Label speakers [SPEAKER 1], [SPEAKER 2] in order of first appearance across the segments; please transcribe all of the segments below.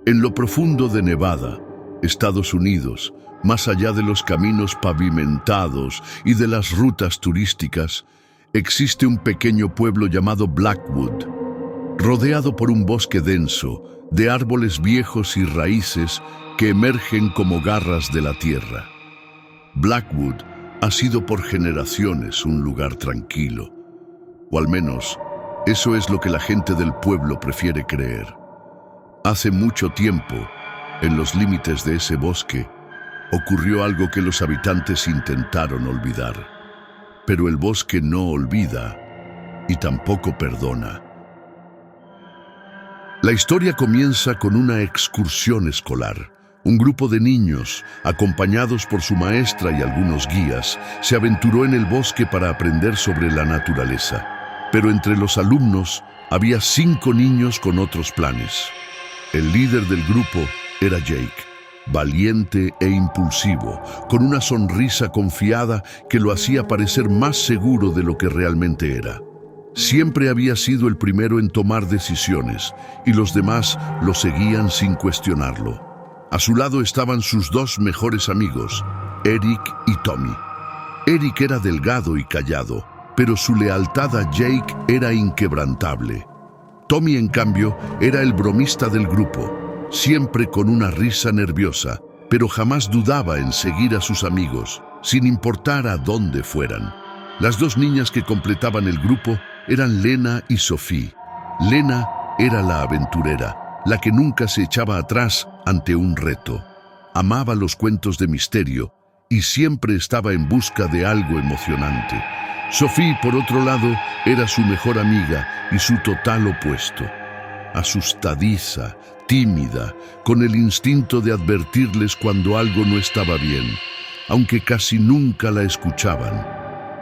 [SPEAKER 1] En lo profundo de Nevada, Estados Unidos, más allá de los caminos pavimentados y de las rutas turísticas, existe un pequeño pueblo llamado Blackwood, rodeado por un bosque denso de árboles viejos y raíces que emergen como garras de la tierra. Blackwood ha sido por generaciones un lugar tranquilo, o al menos eso es lo que la gente del pueblo prefiere creer. Hace mucho tiempo, en los límites de ese bosque, ocurrió algo que los habitantes intentaron olvidar. Pero el bosque no olvida y tampoco perdona. La historia comienza con una excursión escolar. Un grupo de niños, acompañados por su maestra y algunos guías, se aventuró en el bosque para aprender sobre la naturaleza. Pero entre los alumnos había 5 niños con otros planes. El líder del grupo era Jake, valiente e impulsivo, con una sonrisa confiada que lo hacía parecer más seguro de lo que realmente era. Siempre había sido el primero en tomar decisiones y los demás lo seguían sin cuestionarlo. A su lado estaban sus 2 mejores amigos, Eric y Tommy. Eric era delgado y callado, pero su lealtad a Jake era inquebrantable. Tommy, en cambio, era el bromista del grupo, siempre con una risa nerviosa, pero jamás dudaba en seguir a sus amigos, sin importar a dónde fueran. Las 2 niñas que completaban el grupo eran Lena y Sophie. Lena era la aventurera, la que nunca se echaba atrás ante un reto. Amaba los cuentos de misterio y siempre estaba en busca de algo emocionante. Sophie, por otro lado, era su mejor amiga y su total opuesto. Asustadiza, tímida, con el instinto de advertirles cuando algo no estaba bien, aunque casi nunca la escuchaban.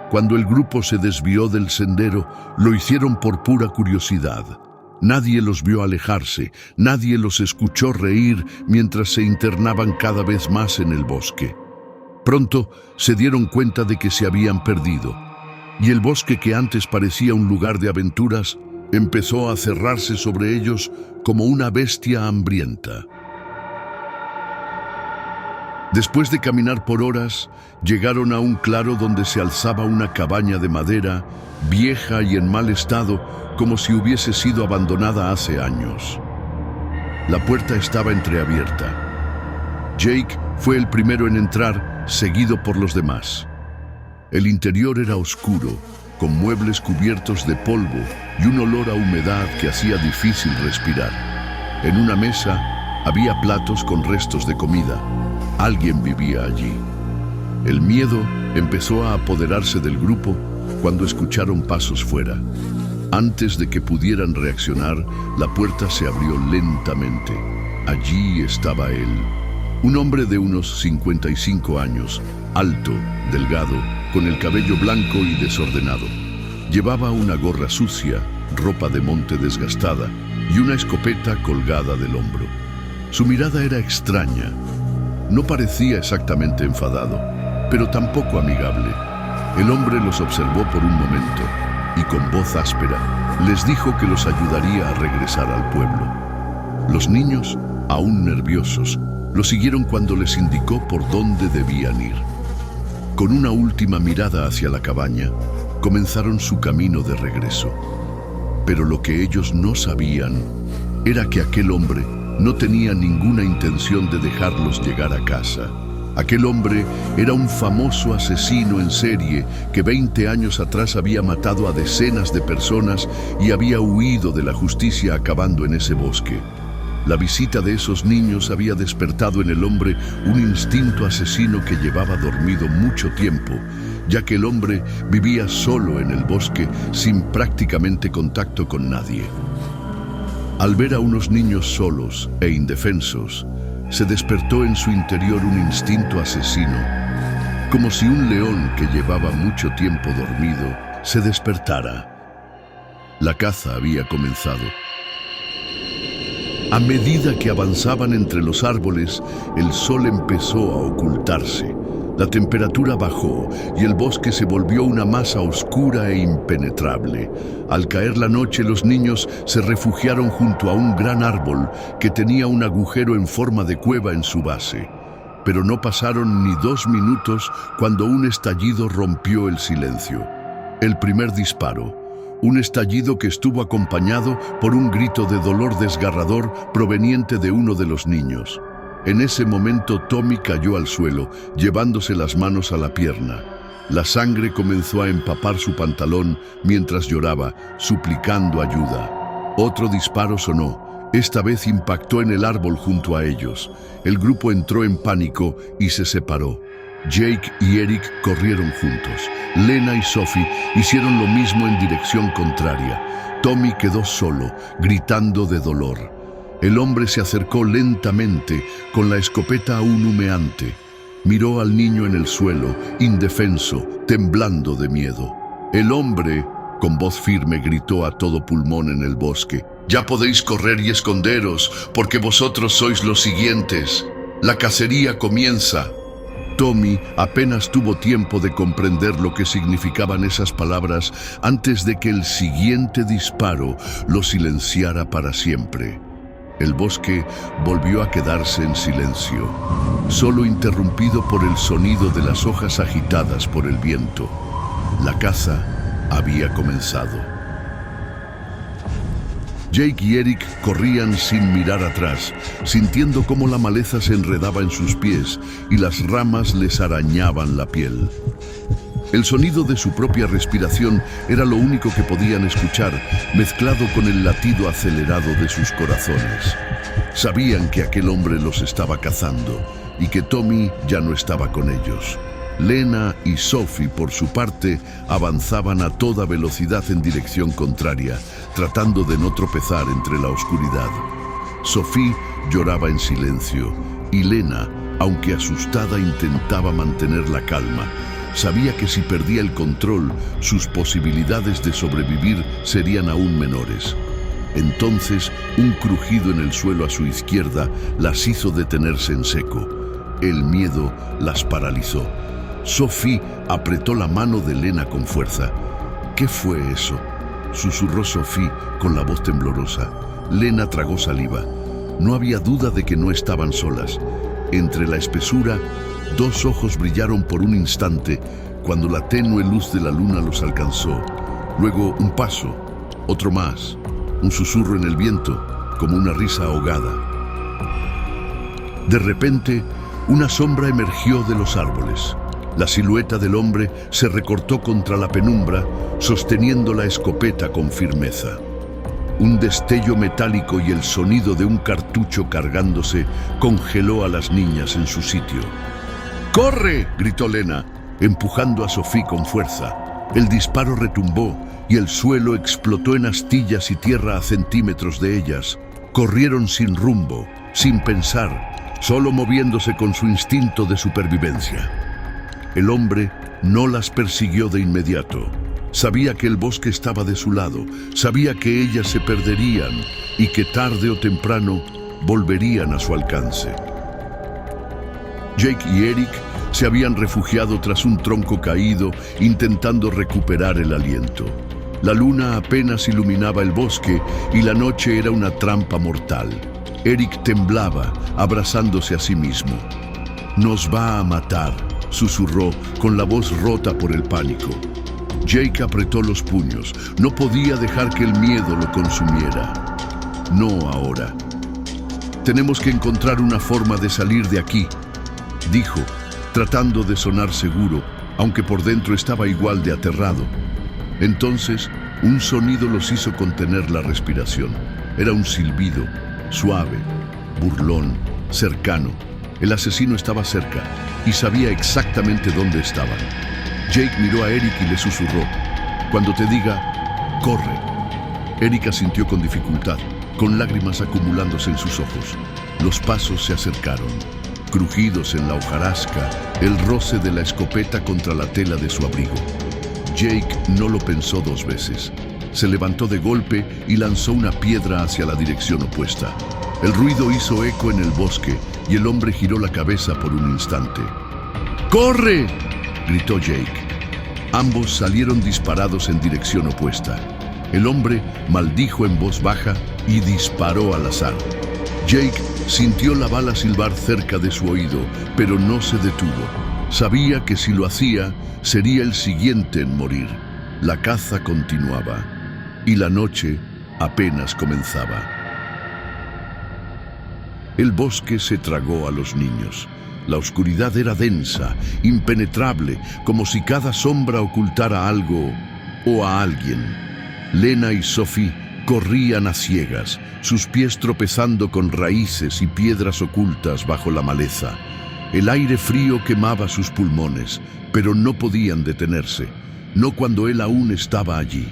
[SPEAKER 1] Cuando el grupo se desvió del sendero, lo hicieron por pura curiosidad. Nadie los vio alejarse, nadie los escuchó reír mientras se internaban cada vez más en el bosque. Pronto se dieron cuenta de que se habían perdido, y el bosque, que antes parecía un lugar de aventuras, empezó a cerrarse sobre ellos como una bestia hambrienta. Después de caminar por horas, llegaron a un claro donde se alzaba una cabaña de madera, vieja y en mal estado, como si hubiese sido abandonada hace años. La puerta estaba entreabierta. Jake fue el primero en entrar, seguido por los demás. El interior era oscuro, con muebles cubiertos de polvo y un olor a humedad que hacía difícil respirar. En una mesa había platos con restos de comida. Alguien vivía allí. El miedo empezó a apoderarse del grupo cuando escucharon pasos fuera. Antes de que pudieran reaccionar, la puerta se abrió lentamente. Allí estaba él, un hombre de unos 55 años, alto, delgado, con el cabello blanco y desordenado. Llevaba una gorra sucia, ropa de monte desgastada y una escopeta colgada del hombro. Su mirada era extraña. No parecía exactamente enfadado, pero tampoco amigable. El hombre los observó por un momento y con voz áspera les dijo que los ayudaría a regresar al pueblo. Los niños, aún nerviosos, lo siguieron cuando les indicó por dónde debían ir. Con una última mirada hacia la cabaña, comenzaron su camino de regreso. Pero lo que ellos no sabían era que aquel hombre no tenía ninguna intención de dejarlos llegar a casa. Aquel hombre era un famoso asesino en serie que 20 años atrás había matado a decenas de personas y había huido de la justicia acabando en ese bosque. La visita de esos niños había despertado en el hombre un instinto asesino que llevaba dormido mucho tiempo, ya que el hombre vivía solo en el bosque sin prácticamente contacto con nadie. Al ver a unos niños solos e indefensos, se despertó en su interior un instinto asesino, como si un león que llevaba mucho tiempo dormido se despertara. La caza había comenzado. A medida que avanzaban entre los árboles, el sol empezó a ocultarse, La temperatura bajó y el bosque se volvió una masa oscura e impenetrable. Al caer la noche, los niños se refugiaron junto a un gran árbol que tenía un agujero en forma de cueva en su base. Pero no pasaron ni 2 minutos cuando un estallido rompió el silencio. El primer disparo. Un estallido que estuvo acompañado por un grito de dolor desgarrador proveniente de uno de los niños. En ese momento Tommy cayó al suelo, llevándose las manos a la pierna. La sangre comenzó a empapar su pantalón mientras lloraba, suplicando ayuda. Otro disparo sonó. Esta vez impactó en el árbol junto a ellos. El grupo entró en pánico y se separó. Jake y Eric corrieron juntos. Lena y Sophie hicieron lo mismo en dirección contraria. Tommy quedó solo, gritando de dolor. El hombre se acercó lentamente, con la escopeta aún humeante. Miró al niño en el suelo, indefenso, temblando de miedo. El hombre, con voz firme, gritó a todo pulmón en el bosque: «Ya podéis correr y esconderos, porque vosotros sois los siguientes. La cacería comienza». Tommy apenas tuvo tiempo de comprender lo que significaban esas palabras antes de que el siguiente disparo lo silenciara para siempre. El bosque volvió a quedarse en silencio, solo interrumpido por el sonido de las hojas agitadas por el viento. La caza había comenzado. Jake y Eric corrían sin mirar atrás, sintiendo cómo la maleza se enredaba en sus pies y las ramas les arañaban la piel. El sonido de su propia respiración era lo único que podían escuchar, mezclado con el latido acelerado de sus corazones. Sabían que aquel hombre los estaba cazando y que Tommy ya no estaba con ellos. Lena y Sophie, por su parte, avanzaban a toda velocidad en dirección contraria, tratando de no tropezar entre la oscuridad. Sophie lloraba en silencio y Lena, aunque asustada, intentaba mantener la calma. Sabía que si perdía el control, sus posibilidades de sobrevivir serían aún menores. Entonces, un crujido en el suelo a su izquierda las hizo detenerse en seco. El miedo las paralizó. Sophie apretó la mano de Lena con fuerza. «¿Qué fue eso?», susurró Sophie con la voz temblorosa. Lena tragó saliva. No había duda de que no estaban solas. Entre la espesura, 2 ojos brillaron por un instante cuando la tenue luz de la luna los alcanzó. Luego un paso, otro más, un susurro en el viento, como una risa ahogada. De repente, una sombra emergió de los árboles. La silueta del hombre se recortó contra la penumbra, sosteniendo la escopeta con firmeza. Un destello metálico y el sonido de un cartucho cargándose congeló a las niñas en su sitio. «¡Corre!», gritó Lena, empujando a Sophie con fuerza. El disparo retumbó y el suelo explotó en astillas y tierra a centímetros de ellas. Corrieron sin rumbo, sin pensar, solo moviéndose con su instinto de supervivencia. El hombre no las persiguió de inmediato. Sabía que el bosque estaba de su lado, sabía que ellas se perderían y que tarde o temprano volverían a su alcance. Jake y Eric se habían refugiado tras un tronco caído, intentando recuperar el aliento. La luna apenas iluminaba el bosque y la noche era una trampa mortal. Eric temblaba, abrazándose a sí mismo. «Nos va a matar», susurró con la voz rota por el pánico. Jake apretó los puños. No podía dejar que el miedo lo consumiera. «No ahora. Tenemos que encontrar una forma de salir de aquí», dijo, tratando de sonar seguro, aunque por dentro estaba igual de aterrado. Entonces, un sonido los hizo contener la respiración. Era un silbido, suave, burlón, cercano. El asesino estaba cerca y sabía exactamente dónde estaban. Jake miró a Eric y le susurró: «Cuando te diga, corre». Eric asintió con dificultad, con lágrimas acumulándose en sus ojos. Los pasos se acercaron. Crujidos en la hojarasca, el roce de la escopeta contra la tela de su abrigo. Jake no lo pensó 2 veces. Se levantó de golpe y lanzó una piedra hacia la dirección opuesta. El ruido hizo eco en el bosque y el hombre giró la cabeza por un instante. ¡Corre!, gritó Jake. Ambos salieron disparados en dirección opuesta. El hombre maldijo en voz baja y disparó al azar. Jake sintió la bala silbar cerca de su oído, pero no se detuvo. Sabía que si lo hacía, sería el siguiente en morir. La caza continuaba y la noche apenas comenzaba. El bosque se tragó a los niños. La oscuridad era densa, impenetrable, como si cada sombra ocultara algo o a alguien. Lena y Sophie corrían a ciegas, sus pies tropezando con raíces y piedras ocultas bajo la maleza. El aire frío quemaba sus pulmones, pero no podían detenerse, no cuando él aún estaba allí.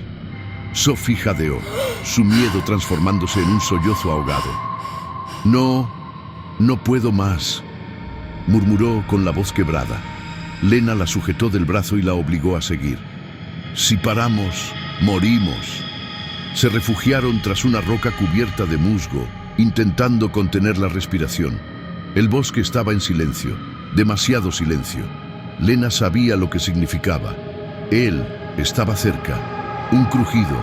[SPEAKER 1] Sophie jadeó, su miedo transformándose en un sollozo ahogado. No puedo más», murmuró con la voz quebrada. Lena la sujetó del brazo y la obligó a seguir. «Si paramos, morimos». Se refugiaron tras una roca cubierta de musgo, intentando contener la respiración. El bosque estaba en silencio, demasiado silencio. Lena sabía lo que significaba. Él estaba cerca. Un crujido,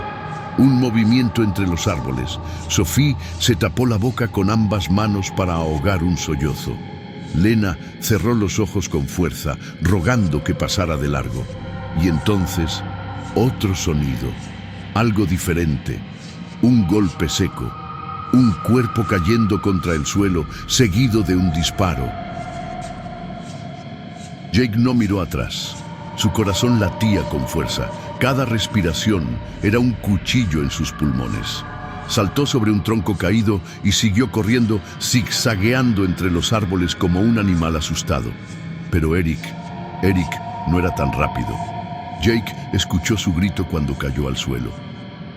[SPEAKER 1] un movimiento entre los árboles. Sophie se tapó la boca con ambas manos para ahogar un sollozo. Lena cerró los ojos con fuerza, rogando que pasara de largo. Y entonces, otro sonido, algo diferente, un golpe seco, un cuerpo cayendo contra el suelo, seguido de un disparo. Jake no miró atrás. Su corazón latía con fuerza. Cada respiración era un cuchillo en sus pulmones. Saltó sobre un tronco caído y siguió corriendo, zigzagueando entre los árboles como un animal asustado. Pero Eric no era tan rápido. Jake escuchó su grito cuando cayó al suelo.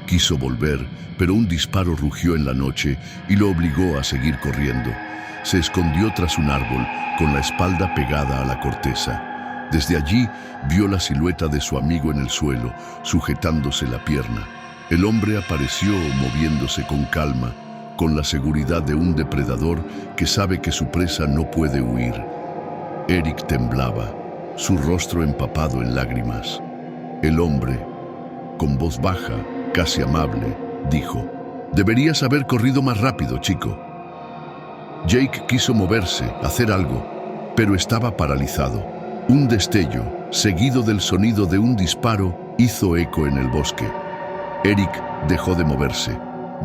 [SPEAKER 1] Quiso volver, pero un disparo rugió en la noche y lo obligó a seguir corriendo. Se escondió tras un árbol, con la espalda pegada a la corteza. Desde allí vio la silueta de su amigo en el suelo, sujetándose la pierna. El hombre apareció moviéndose con calma, con la seguridad de un depredador que sabe que su presa no puede huir. Eric temblaba, su rostro empapado en lágrimas. El hombre, con voz baja, casi amable, dijo: «Deberías haber corrido más rápido, chico». Jake quiso moverse, hacer algo, pero estaba paralizado. Un destello, seguido del sonido de un disparo, hizo eco en el bosque. Eric dejó de moverse.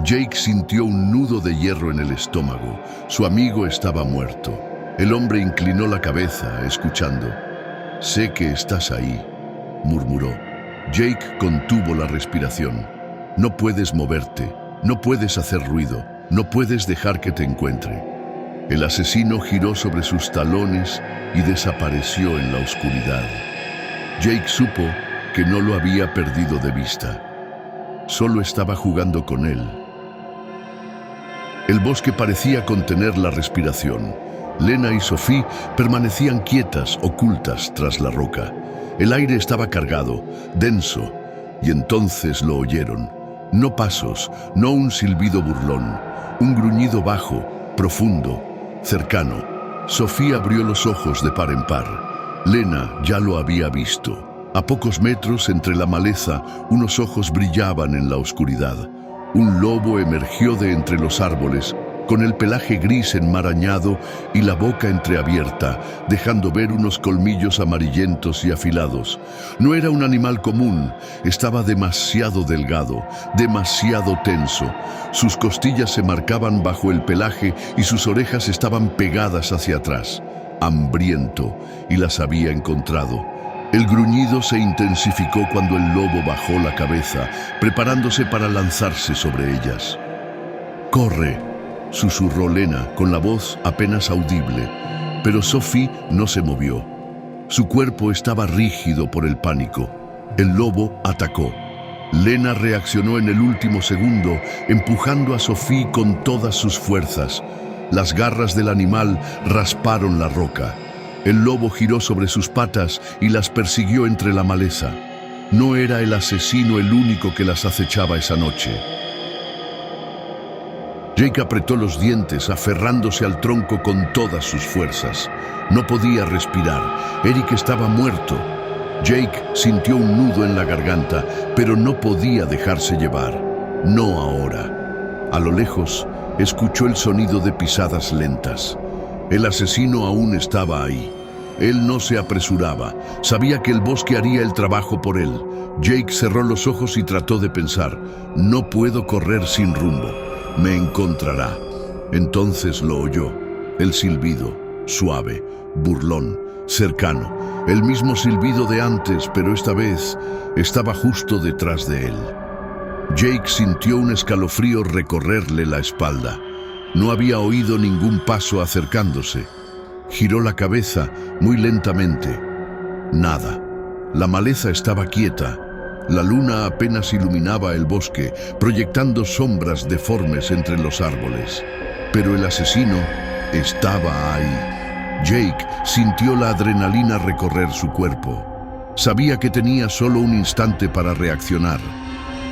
[SPEAKER 1] Jake sintió un nudo de hierro en el estómago. Su amigo estaba muerto. El hombre inclinó la cabeza, escuchando. «Sé que estás ahí», murmuró. Jake contuvo la respiración. «No puedes moverte, no puedes hacer ruido, no puedes dejar que te encuentre». El asesino giró sobre sus talones y desapareció en la oscuridad. Jake supo que no lo había perdido de vista. Solo estaba jugando con él. El bosque parecía contener la respiración. Lena y Sophie permanecían quietas, ocultas tras la roca. El aire estaba cargado, denso, y entonces lo oyeron. No pasos, no un silbido burlón, un gruñido bajo, profundo, cercano. Sophie abrió los ojos de par en par. Lena ya lo había visto. A pocos metros entre la maleza, unos ojos brillaban en la oscuridad. Un lobo emergió de entre los árboles, con el pelaje gris enmarañado y la boca entreabierta, dejando ver unos colmillos amarillentos y afilados. No era un animal común, estaba demasiado delgado, demasiado tenso. Sus costillas se marcaban bajo el pelaje y sus orejas estaban pegadas hacia atrás. Hambriento, y las había encontrado. El gruñido se intensificó cuando el lobo bajó la cabeza, preparándose para lanzarse sobre ellas. «Corre», susurró Lena con la voz apenas audible, pero Sophie no se movió. Su cuerpo estaba rígido por el pánico. El lobo atacó. Lena reaccionó en el último segundo, empujando a Sophie con todas sus fuerzas. Las garras del animal rasparon la roca. El lobo giró sobre sus patas y las persiguió entre la maleza. No era el asesino el único que las acechaba esa noche. Jake apretó los dientes, aferrándose al tronco con todas sus fuerzas. No podía respirar. Eric estaba muerto. Jake sintió un nudo en la garganta, pero no podía dejarse llevar. No ahora. A lo lejos, escuchó el sonido de pisadas lentas. El asesino aún estaba ahí. Él no se apresuraba. Sabía que el bosque haría el trabajo por él. Jake cerró los ojos y trató de pensar: no puedo correr sin rumbo. Me encontrará. Entonces lo oyó. El silbido, suave, burlón, cercano. El mismo silbido de antes, pero esta vez estaba justo detrás de él. Jake sintió un escalofrío recorrerle la espalda. No había oído ningún paso acercándose. Giró la cabeza muy lentamente. Nada. La maleza estaba quieta. La luna apenas iluminaba el bosque, proyectando sombras deformes entre los árboles. Pero el asesino estaba ahí. Jake sintió la adrenalina recorrer su cuerpo. Sabía que tenía solo un instante para reaccionar.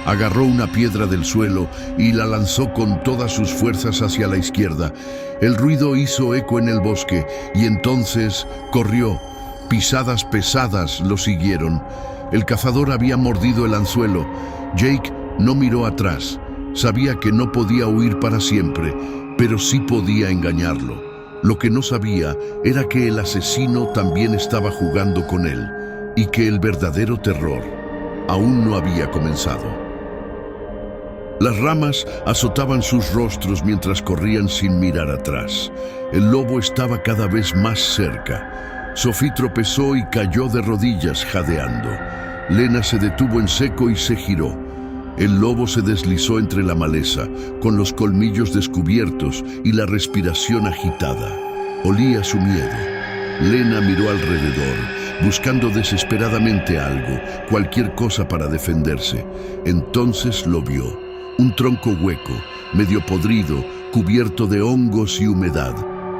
[SPEAKER 1] Agarró una piedra del suelo y la lanzó con todas sus fuerzas hacia la izquierda. El ruido hizo eco en el bosque y entonces corrió. Pisadas pesadas lo siguieron. El cazador había mordido el anzuelo. Jake no miró atrás. Sabía que no podía huir para siempre, pero sí podía engañarlo. Lo que no sabía era que el asesino también estaba jugando con él y que el verdadero terror aún no había comenzado. Las ramas azotaban sus rostros mientras corrían sin mirar atrás. El lobo estaba cada vez más cerca. Sophie tropezó y cayó de rodillas, jadeando. Lena se detuvo en seco y se giró. El lobo se deslizó entre la maleza, con los colmillos descubiertos y la respiración agitada. Olía su miedo. Lena miró alrededor, buscando desesperadamente algo, cualquier cosa para defenderse. Entonces lo vio. Un tronco hueco, medio podrido, cubierto de hongos y humedad.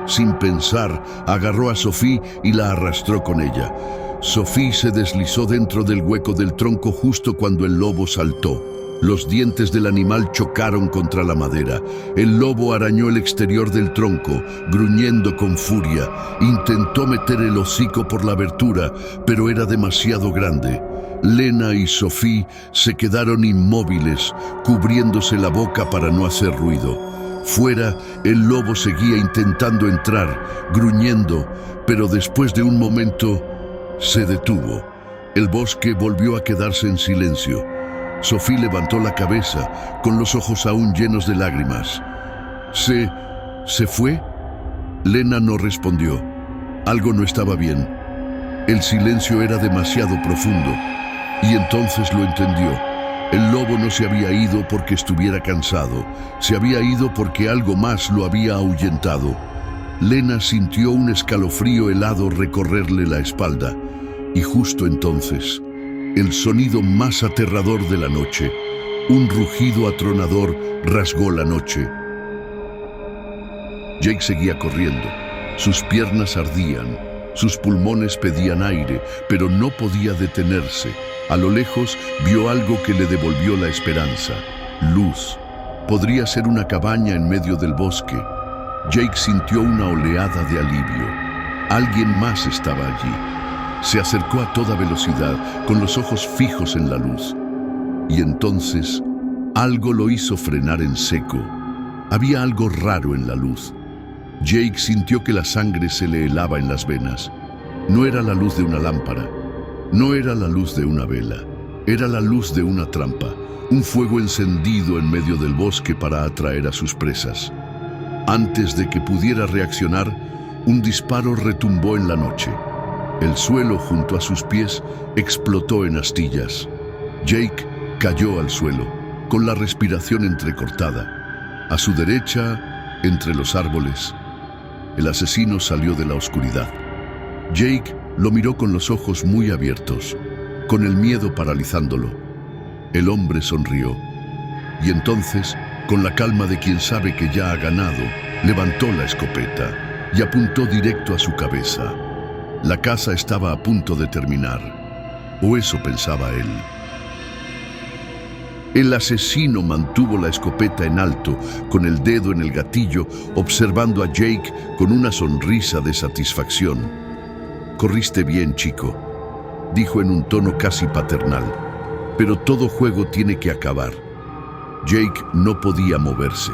[SPEAKER 1] Sin pensar, agarró a Sophie y la arrastró con ella. Sophie se deslizó dentro del hueco del tronco justo cuando el lobo saltó. Los dientes del animal chocaron contra la madera. El lobo arañó el exterior del tronco, gruñendo con furia. Intentó meter el hocico por la abertura, pero era demasiado grande. Lena y Sophie se quedaron inmóviles, cubriéndose la boca para no hacer ruido. Fuera, el lobo seguía intentando entrar, gruñendo, pero después de un momento se detuvo. El bosque volvió a quedarse en silencio. Sophie levantó la cabeza, con los ojos aún llenos de lágrimas. ¿Se fue? Lena no respondió. Algo no estaba bien. El silencio era demasiado profundo. Y entonces lo entendió. El lobo no se había ido porque estuviera cansado. Se había ido porque algo más lo había ahuyentado. Lena sintió un escalofrío helado recorrerle la espalda. Y justo entonces, el sonido más aterrador de la noche, un rugido atronador, rasgó la noche. Jake seguía corriendo. Sus piernas ardían. Sus pulmones pedían aire, pero no podía detenerse. A lo lejos vio algo que le devolvió la esperanza. Luz. Podría ser una cabaña en medio del bosque. Jake sintió una oleada de alivio. Alguien más estaba allí. Se acercó a toda velocidad, con los ojos fijos en la luz. Y entonces, algo lo hizo frenar en seco. Había algo raro en la luz. Jake sintió que la sangre se le helaba en las venas. No era la luz de una lámpara. No era la luz de una vela. Era la luz de una trampa. Un fuego encendido en medio del bosque para atraer a sus presas. Antes de que pudiera reaccionar, un disparo retumbó en la noche. El suelo junto a sus pies explotó en astillas. Jake cayó al suelo, con la respiración entrecortada. A su derecha, entre los árboles, el asesino salió de la oscuridad. Jake lo miró con los ojos muy abiertos, con el miedo paralizándolo. El hombre sonrió. Y entonces, con la calma de quien sabe que ya ha ganado, levantó la escopeta y apuntó directo a su cabeza. La caza estaba a punto de terminar, o eso pensaba él. El asesino mantuvo la escopeta en alto, con el dedo en el gatillo, observando a Jake con una sonrisa de satisfacción. «Corriste bien, chico», dijo en un tono casi paternal. «Pero todo juego tiene que acabar». Jake no podía moverse.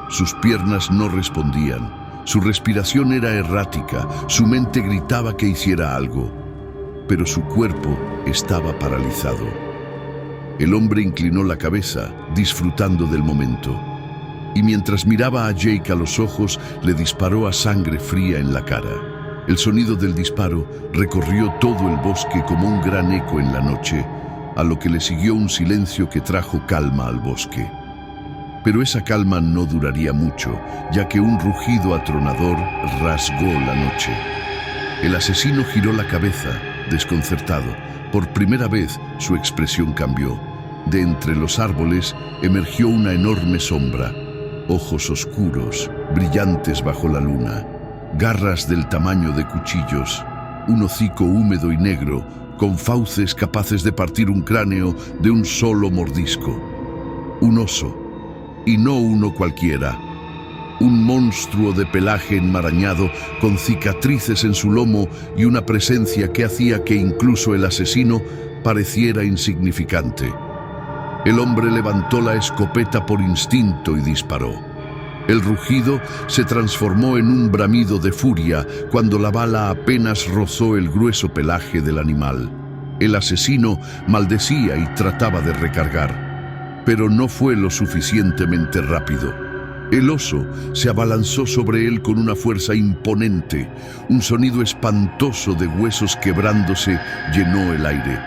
[SPEAKER 1] Sus piernas no respondían. Su respiración era errática. Su mente gritaba que hiciera algo. Pero su cuerpo estaba paralizado. El hombre inclinó la cabeza, disfrutando del momento. Y mientras miraba a Jake a los ojos, le disparó a sangre fría en la cara. El sonido del disparo recorrió todo el bosque como un gran eco en la noche, a lo que le siguió un silencio que trajo calma al bosque. Pero esa calma no duraría mucho, ya que un rugido atronador rasgó la noche. El asesino giró la cabeza, desconcertado. Por primera vez, su expresión cambió. De entre los árboles emergió una enorme sombra, ojos oscuros, brillantes bajo la luna, garras del tamaño de cuchillos, un hocico húmedo y negro, con fauces capaces de partir un cráneo de un solo mordisco. Un oso, y no uno cualquiera. Un monstruo de pelaje enmarañado, con cicatrices en su lomo y una presencia que hacía que incluso el asesino pareciera insignificante. El hombre levantó la escopeta por instinto y disparó. El rugido se transformó en un bramido de furia cuando la bala apenas rozó el grueso pelaje del animal. El asesino maldecía y trataba de recargar, pero no fue lo suficientemente rápido. El oso se abalanzó sobre él con una fuerza imponente. Un sonido espantoso de huesos quebrándose llenó el aire.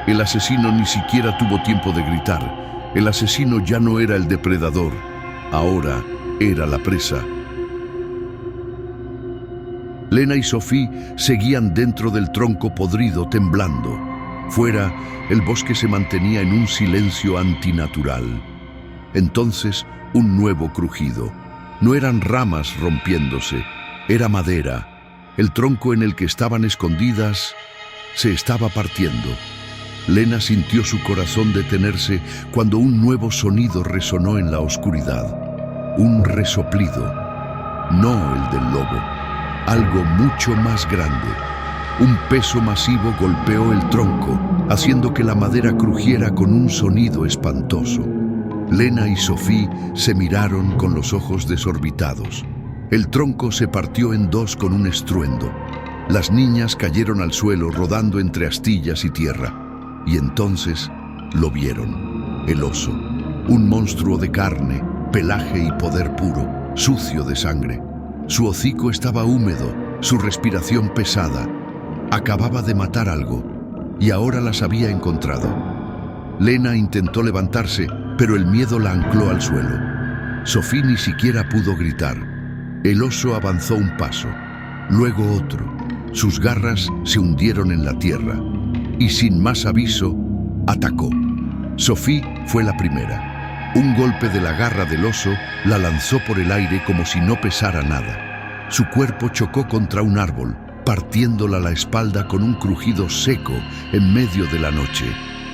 [SPEAKER 1] El asesino ni siquiera tuvo tiempo de gritar. El asesino ya no era el depredador, ahora era la presa. Lena y Sophie seguían dentro del tronco podrido, temblando. Fuera, el bosque se mantenía en un silencio antinatural. Entonces, un nuevo crujido. No eran ramas rompiéndose, era madera. El tronco en el que estaban escondidas se estaba partiendo. Lena sintió su corazón detenerse cuando un nuevo sonido resonó en la oscuridad. Un resoplido, no el del lobo, algo mucho más grande. Un peso masivo golpeó el tronco, haciendo que la madera crujiera con un sonido espantoso. Lena y Sophie se miraron con los ojos desorbitados. El tronco se partió en dos con un estruendo. Las niñas cayeron al suelo rodando entre astillas y tierra. Y entonces lo vieron. El oso, un monstruo de carne, pelaje y poder puro, sucio de sangre. Su hocico estaba húmedo, su respiración pesada. Acababa de matar algo, y ahora las había encontrado. Lena intentó levantarse, pero el miedo la ancló al suelo. Sophie ni siquiera pudo gritar. El oso avanzó un paso, luego otro. Sus garras se hundieron en la tierra, y sin más aviso, atacó. Sophie fue la primera. Un golpe de la garra del oso la lanzó por el aire como si no pesara nada. Su cuerpo chocó contra un árbol, partiéndola la espalda con un crujido seco en medio de la noche.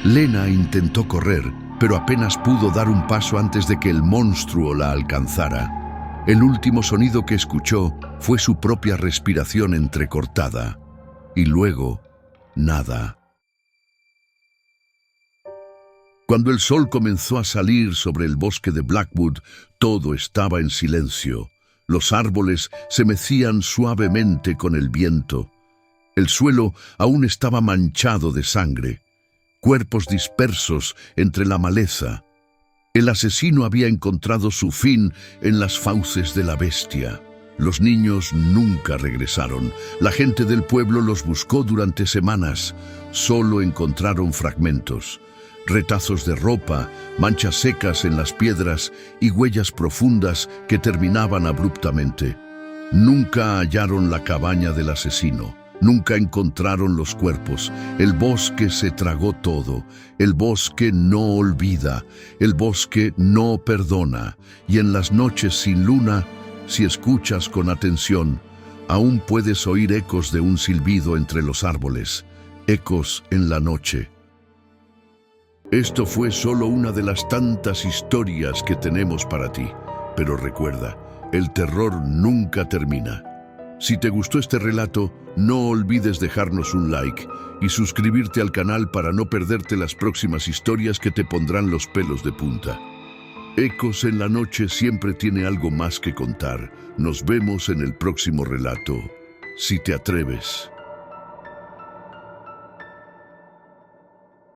[SPEAKER 1] Lena intentó correr, pero apenas pudo dar un paso antes de que el monstruo la alcanzara. El último sonido que escuchó fue su propia respiración entrecortada. Y luego, nada. Cuando el sol comenzó a salir sobre el bosque de Blackwood, todo estaba en silencio. Los árboles se mecían suavemente con el viento. El suelo aún estaba manchado de sangre. Cuerpos dispersos entre la maleza. El asesino había encontrado su fin en las fauces de la bestia. Los niños nunca regresaron. La gente del pueblo los buscó durante semanas. Solo encontraron fragmentos. Retazos de ropa, manchas secas en las piedras y huellas profundas que terminaban abruptamente. Nunca hallaron la cabaña del asesino. Nunca encontraron los cuerpos. El bosque se tragó todo. El bosque no olvida. El bosque no perdona. Y en las noches sin luna, si escuchas con atención, aún puedes oír ecos de un silbido entre los árboles. Ecos en la noche. Esto fue solo una de las tantas historias que tenemos para ti, pero recuerda, el terror nunca termina. Si te gustó este relato, no olvides dejarnos un like y suscribirte al canal para no perderte las próximas historias que te pondrán los pelos de punta. Ecos en la Noche siempre tiene algo más que contar. Nos vemos en el próximo relato, si te atreves.